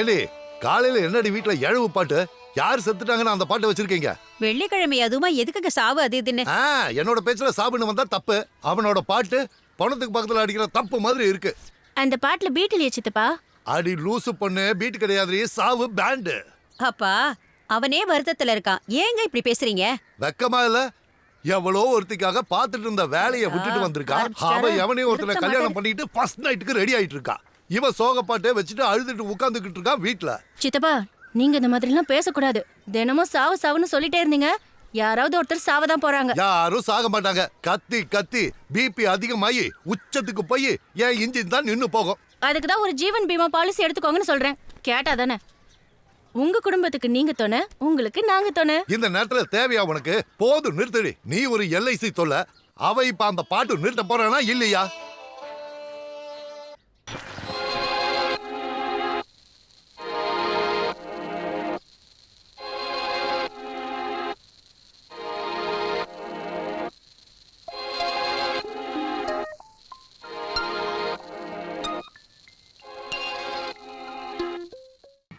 ஏடி காலையில என்னடி வீட்டுல எழவு பாட்டு? யார் செத்துட்டாங்கன்னு அந்த பாட்டை வச்சிருக்கீங்க? வெள்ளிக்கிழமை அதுமா எதுக்குங்க சாவு அது இதுன்னு? என்னோட பேச்சுல சாவுன்னு வந்தா தப்பு. அவனோட பாட்டு பணத்துக்கு பக்கத்துல அடிக்கிற தப்பு மாதிரி இருக்கு. அந்த பாட்டுல பீட் இல்லையே சித்தப்பா. அடி லூசு பொண்ணு, பீட் கிடையாது, சாவு பேண்டு. அப்பா அவனே வருத்தத்துல இருக்கான், ஏங்க இப்படி பேசுறீங்க? வெக்கமா இல்ல? எவ்வளோ ஒருத்திக்காக பாத்துட்டு இருந்த வேலையை விட்டுட்டு வந்திருக்கான். அவன் எவனையும் ஒருத்தனை கல்யாணம் பண்ணிட்டு ஃபர்ஸ்ட் நைட்டுக்கு ரெடி ஆயிட்டு இருக்கான். இவன் சோகப்பாட்டை வச்சுட்டு அழுதுட்டு உட்கார்ந்துகிட்டு இருக்கான் வீட்டுல. சித்தப்பா நீங்க இந்த மாதிரி எல்லாம் பேசக்கூடாது. தினமும் சாவு சாவுன்னு சொல்லிட்டே இருந்தீங்க, யாராவது ஒருத்தர் சாவதான் போறாங்க. யாரும் சாக மாட்டாங்க. கத்தி கத்தி பிபி அதிகமாயி உச்சத்துக்கு போய் என் இன்ஜின் தான் நின்னு போகும். அதுக்குதான் ஒரு ஜீவன் பீமா பாலிசி எடுத்துக்கோங்கன்னு சொல்றேன். கேட்டா தானே? உங்க குடும்பத்துக்கு நீங்க தொணை, உங்களுக்கு நாங்க தொணை. இந்த நேரத்துல தேவையா உனக்கு? போதும் நிறுத்தடி. நீ ஒரு எல்ஐசி தொல்ல. அவ இப்ப அந்த பாட்டு நிறுத்த போறானா இல்லையா?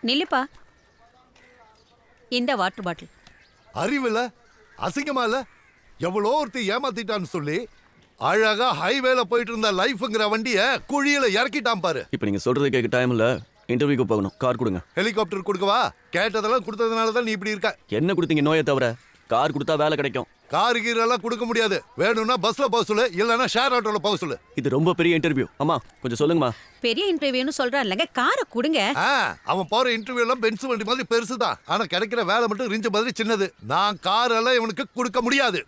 நில்லுப்பா, இந்த வாட்டர் பாட்டில். அறிவில்ல, அசிங்கமா இல்ல? எவ்வளோ ஒருத்தி ஏமாத்திட்டான்னு சொல்லி அழகா ஹைவேல போயிட்டு இருந்த லைஃப்ங்கிற வண்டிய குழியில இறக்கிட்டான் பாரு. இப்போ நீங்க சொல்றது கேட்க டைம் இல்ல, இன்டர்வியூக்கு போகணும். கார் கொடுங்க. ஹெலிகாப்டர் கொடுக்கவா? கேட்டதெல்லாம் கொடுத்ததுனால தான் நீ இப்படி இருக்க. என்ன கொடுத்தீங்க நோயை தவிர? கார் கொடுத்தா வேலை கிடைக்கும். கார் கீரெல்லாம் கொடுக்க முடியாது. வேணும்னா பஸ்ல போக சொல்லு, இல்லைன்னா ஷேர் ஆட்டோல போக சொல்லு. இது ரொம்ப பெரிய இன்டர்வியூ. அம்மா கொஞ்சம் சொல்லுங்கம்மா. பெரிய இன்டர்வியூன்னு சொல்றான் இல்லங்க, காரை கொடுங்க. அவன் போற இன்டர்வியூ எல்லாம் பென்ஸ் வண்டி மாதிரி பெருசுதான். ஆனா கிடைக்கிற வேலை மட்டும் ரிஞ்ச மாதிரி சின்னது. நான் கார் எல்லாம் இவனுக்கு கொடுக்க முடியாது.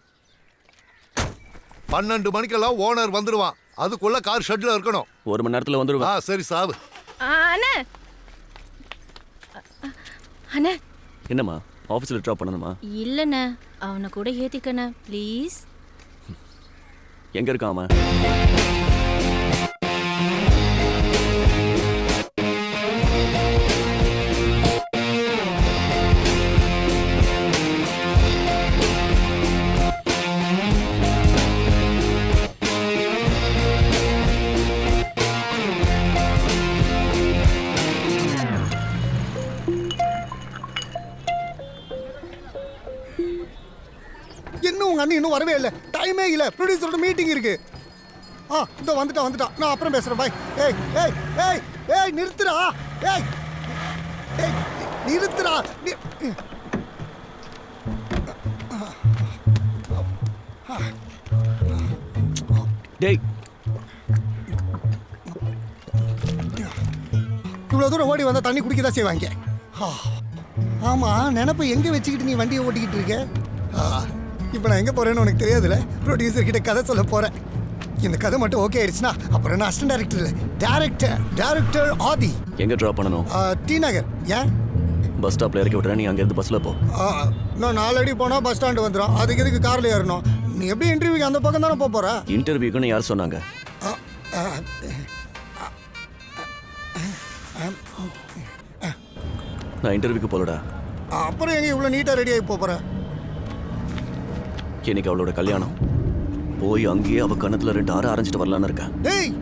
12 மணிக்கெல்லாம் ஓனர் வந்துருவான். அதுக்குள்ள கார் ஷெட்ல இருக்கணும். 1 மணி நேரத்துல வந்துருவேன். சரி சாவு. அண்ணே அண்ணே. என்னம்மா ஆஃபீஸில் ட்ராப் பண்ணணுமா? இல்லண்ணே, அவனை கூட ஏத்திக்கண்ணே ப்ளீஸ். எங்க இருக்கான் அவன்? இன்னும் உங்க அண்ணன் இன்னும் வரவே இல்லை. டைமே இல்லை. ப்ரொடியூசரோட மீட்டிங் இருக்கு. இதோ வந்துட்டான். நான் அப்புறம் பேசுறேன். பாய். ஏய் ஏய் ஏய் ஏய் நிறுத்துடா. ஏய் ஏய் நிறுத்துடா. டேய் இவ்வளோ தூரம் ஓடி வந்தால் தண்ணி குடிக்க தான் செய்வாங்க. ஆமாம், நினப்பை எங்கே வச்சுக்கிட்டு நீ வண்டியை ஓட்டிக்கிட்டு இருக்க? இப்போ நான் எங்கே போகிறேன்னு உனக்கு தெரியாதுல்ல. ப்ரொடியூசர் கிட்ட கதை சொல்ல போகிறேன். இந்த கதை மட்டும் ஓகே ஆயிடுச்சுன்னா அப்புறம் நான் அசிஸ்டன்ட் டைரக்டர் இல்லை, டைரக்டர் ஆதி. எங்க ட்ராப் பண்ணணும்? டி நகர். ஏன்? பஸ் ஸ்டாப்ல இறக்கி விட்டுறேன், நீ அங்கேருந்து பஸ்ஸில் போ. நான் 4 அடி போனால் பஸ் ஸ்டாண்டு வந்துடும். அதுக்கு எதுக்கு காரில் ஏறணும்? நீ எப்படி இன்டர்வியூக்கு அந்த பக்கம் தானே போகிற? இன்டர்வியூக்குன்னு யார் சொன்னாங்க? நான் இன்டர்வியூக்கு போலடா. அப்புறம் எங்க இவ்வளோ நீட்டாக ரெடி ஆகி போகிறேன்? இன்னைக்கு அவளோட கல்யாணம். போய் அங்கேயே அவ கணத்துல 2 ஆறு அரைஞ்சிட்டு வரலான்னு இருக்கேன். டேய்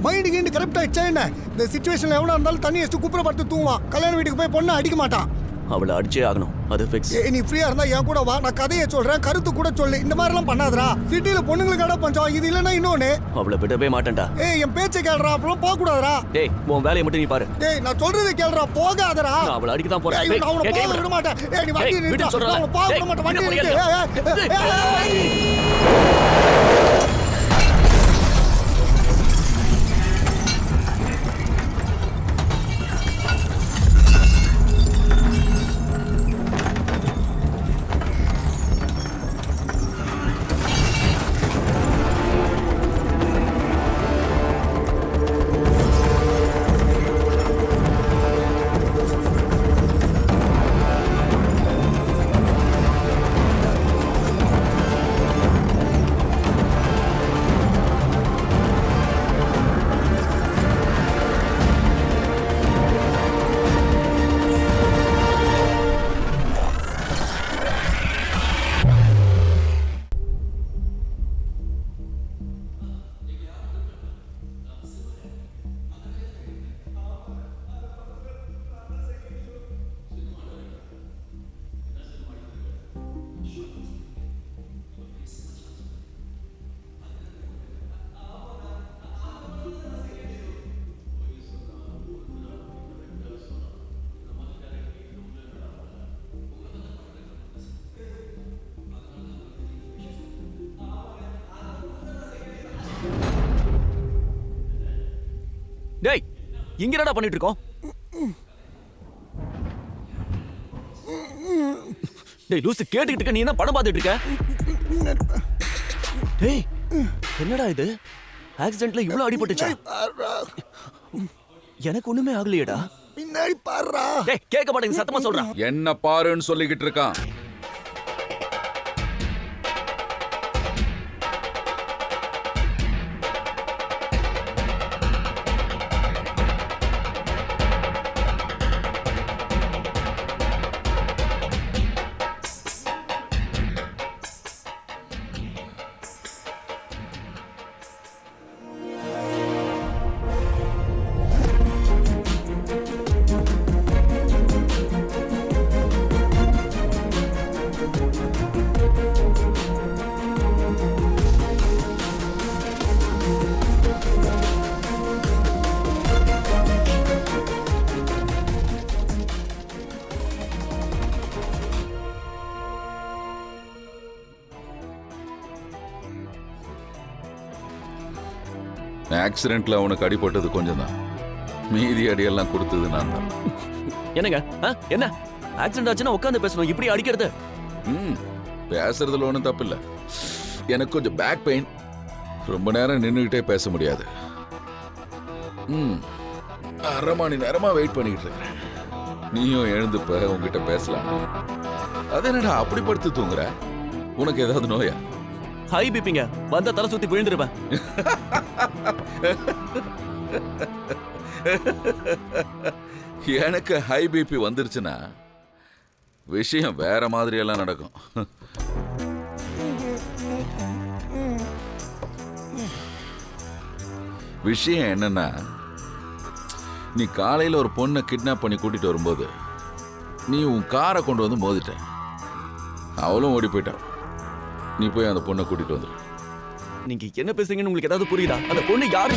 மைண்டு கீண்டு கரெக்ட் ஆயிடுச்சா என்ன? இந்த சிச்சுவேஷன்ல எவனா இருந்தாலும் தண்ணி வச்சு குப்புற படுத்து தூங்குவான். கல்யாண வீட்டுக்கு போய் பொண்ணை அடிக்க மாட்டான். அவளை அடிச்சே ஆகணும், அது ஃபிக்ஸ். நீ ஃப்ரீயா இருந்தா என் கூட வா, நான் கதையை சொல்றேன், கருத்து கூட சொல்லு. இந்த மாதிரி எல்லாம் பண்ணாதடா. சிட்டில பொண்ணுங்களுக்கு இடம் பஞ்சம். இது இல்லைன்னா இன்னொன்னு. அவளை விடவே மாட்டேன்டா. என் பேச்சை கேளுடா, அப்புறம் போக கூடாதுடா. டேய் உன் வேலையை மட்டும் நீ பாரு. டேய் நான் சொல்றதை கேளுடா, போகாதடா. நான் அவளை அடிக்க தான் போறேன். நான் அவளை போக விட மாட்டேன். நீ வண்டி நிறுத்து. நான் அவளை போக விட மாட்டேன். வண்டி நிறுத்து. டேய் இங்க என்னடா பண்ணிட்டு இருக்கோம்? டேய் லூசு, கேட்டுக்கிட்டு இருக்க, நீ என்ன படம் பார்த்துட்டு இருக்க? டேய் என்னடா இது? ஆக்சிடென்ட்ல இவ்வளவு அடிபட்டுச்சா? எனக்கு ஒண்ணுமே ஆகலையேடா. பின்னாடி பாருடா. டேய் கேட்க மாட்டேங்க, சத்தமா சொல்றேன். என்ன பாருன்னு சொல்லிக்கிட்டு இருக்கான். ஆக்சிடென்ட்ல அவனுக்கு அடிபட்டது கொஞ்சம் தான், மீதி அடியெல்லாம் கொடுத்தது நான் தான். என்னங்க என்ன ஆக்சிடென்ட் ஆச்சுன்னா உட்காந்து பேசணும், இப்படி அடிக்கிறது? பேசுறதுல ஒன்றும் தப்பு இல்லை. எனக்கு கொஞ்சம் பேக் பெயின், ரொம்ப நேரம் நின்றுகிட்டே பேச முடியாது. அரை மணி நேரமா வெயிட் பண்ணிட்டு இருக்கிறேன். நீயும் எழுந்துப்ப உங்ககிட்ட பேசலாம். அது என்னடா அப்படி படுத்து தூங்குற? உனக்கு ஏதாவது நோயா? ஹை பிபிங்க, வந்த தலை சுத்தி விழுந்துருவேன். எனக்கு ஹை பிபி வந்துருச்சுன்னா விஷயம் வேற மாதிரி எல்லாம் நடக்கும். விஷயம் என்னன்னா, நீ காலையில ஒரு பொண்ணை கிட்னாப் பண்ணி கூட்டிட்டு வரும்போது நீ உன் காரை கொண்டு வந்து மோதிட்ட. அவளும் ஓடி போயிட்டான். நீ போய் அந்த பொண்ணை கூட்டிட்டு வந்துரு. நீங்க என்ன பேசுறீங்கன்னு உங்களுக்கு ஏதாவது புரியுதா? அந்த பொண்ணு யாரு?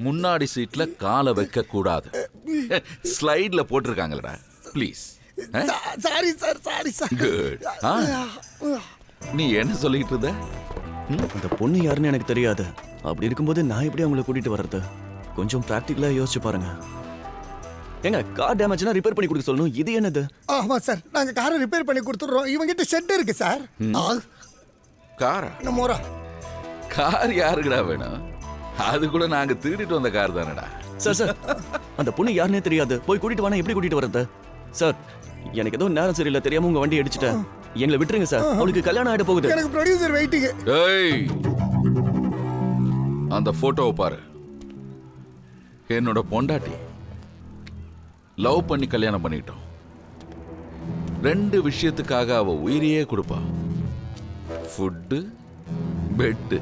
முன்னாடி சீட்ல காலை வைக்க கூடாது. ஸ்லைட்ல போட்டிருக்காங்கடா. Please. Sorry sir, sorry sir. Good. நீ என்ன சொல்லிட்டு இருந்த? அந்த பொண்ணு யாருன்னு எனக்கு தெரியாது. அப்படி இருக்கும்போது நான் எப்படி அவங்களை கூட்டிட்டு வர்றது? கொஞ்சம் பிராக்டிகலா யோசிச்சு பாருங்க. ஏங்க, கார் டேமேஜ்னா ரிப்பேர் பண்ணி கொடுக்க சொல்லணும். இது என்னது? ஆமா சார், நாங்க காரை ரிப்பேர் பண்ணி கொடுத்துறோம். இவங்கிட்ட ஷெட் இருக்கு சார். காரா? மோரா கார் யாருக்குடா வேணும்? அது கூட நாங்க திருடிட்டு வந்த கார் தானடா. சார் சார், அந்த பொண்ணு யாருன்னே தெரியாது. போய் கூட்டிட்டு வானா எப்படி கூட்டிட்டு வர்றது? சார், எனக்கு ஏதோ நேரம் சரியில்லை, தெரியாம உங்க வண்டி அடிச்சுட்டேன். எங்களை விட்டுருங்க சார், அவளுக்கு கல்யாணம் ஆயிட போகுது. எனக்கு ப்ரொடியூசர் வெயிட்டிங். ஏய், அந்த போட்டோவை பாரு. என்னோட பொண்டாட்டி லவ் பண்ணி கல்யாணம் பண்ணிட்டோம். 2 விஷயத்துக்காக அவ உயிரையே கொடுப்பா. Food, bed.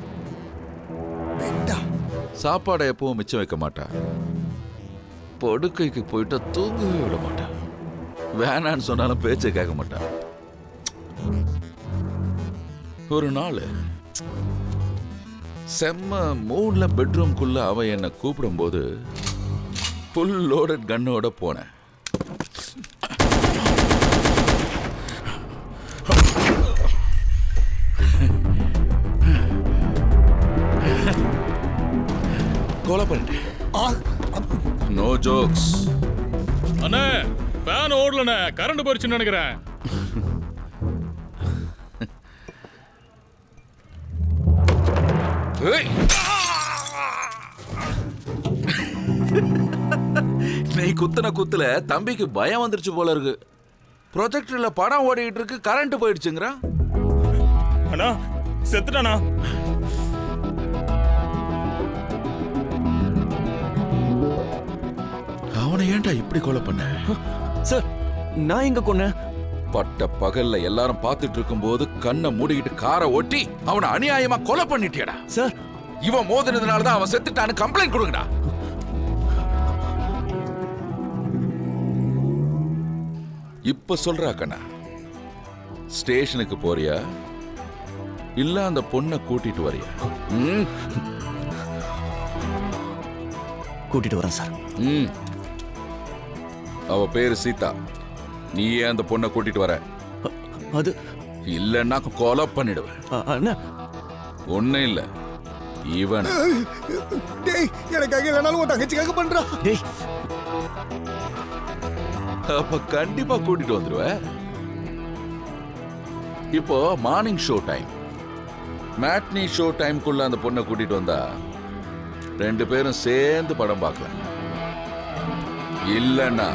சாப்பாடை எப்பவும் மிச்சம் வைக்க மாட்டா. படுக்கைக்கு போயிட்டா தூங்கவே விட மாட்டா. வேணான்னு சொன்னாலும் பேச்சை கேட்க மாட்டா. ஒரு நாள் செம்ம மூணுல பெட்ரூம்குள்ள அவ என்னை கூப்பிடும்போது ஃபுல் லோடட் கன்னோட போனேன். கொலை பண்ணிட்டேன். No jokes. அண்ணே, ஃபேன் ஓடலண்ணே, கரண்ட் போயிடுச்சுன்னு நினைக்கிறேன். நீ குத்துன குத்துல தம்பிக்கு பயம் வந்துருச்சு போல இருக்கு. ப்ரொஜெக்டர்ல படம் ஓடிட்டு இருக்கு, கரண்ட் போயிடுச்சுங்கறா. அண்ணா செத்துட்டானா? அவனை ஏன்டா இப்படி கொலை பண்ண? சார், நான் எங்க கொன்னேன்? பட்ட பகல்ல எல்லாரும் பார்த்துட்டு இருக்கும்போது கண்ணை மூடிக்கிட்டு காரை ஓட்டி அவனை அநியாயமா கொலை பண்ணிட்டியடா. சார், இவன் மோதினதுனால தான் அவன் செத்துட்டான்னு கம்ப்ளைண்ட் கொடுங்கடா. இப்ப சொல்றா கண்ணா, ஸ்டேஷனுக்கு போறியா இல்ல அந்த பொண்ணை கூட்டிட்டு வரியா? கூட்டிட்டு வரேன் சார். அவ பேரு சீதா. நீ ஏன் அந்த பொண்ணை கூட்டிட்டு வர? அது இல்லன்னா கொலை பண்ணிடுவேன். அண்ணா, ஒன்னும் இல்ல இவன் டேய் எனக்காக இல்லைனாலும் உன் தங்கச்சிக்காக பண்றா. டேய் அப்ப கண்டிப்பா கூட்டிட்டு வந்துருவ. இப்போ morning show time, matinee show டைம்குள்ள அந்த பொண்ணை கூட்டிட்டு வந்தா 2 பேரும் சேர்ந்து படம் பார்க்கலாம். இல்லன்னா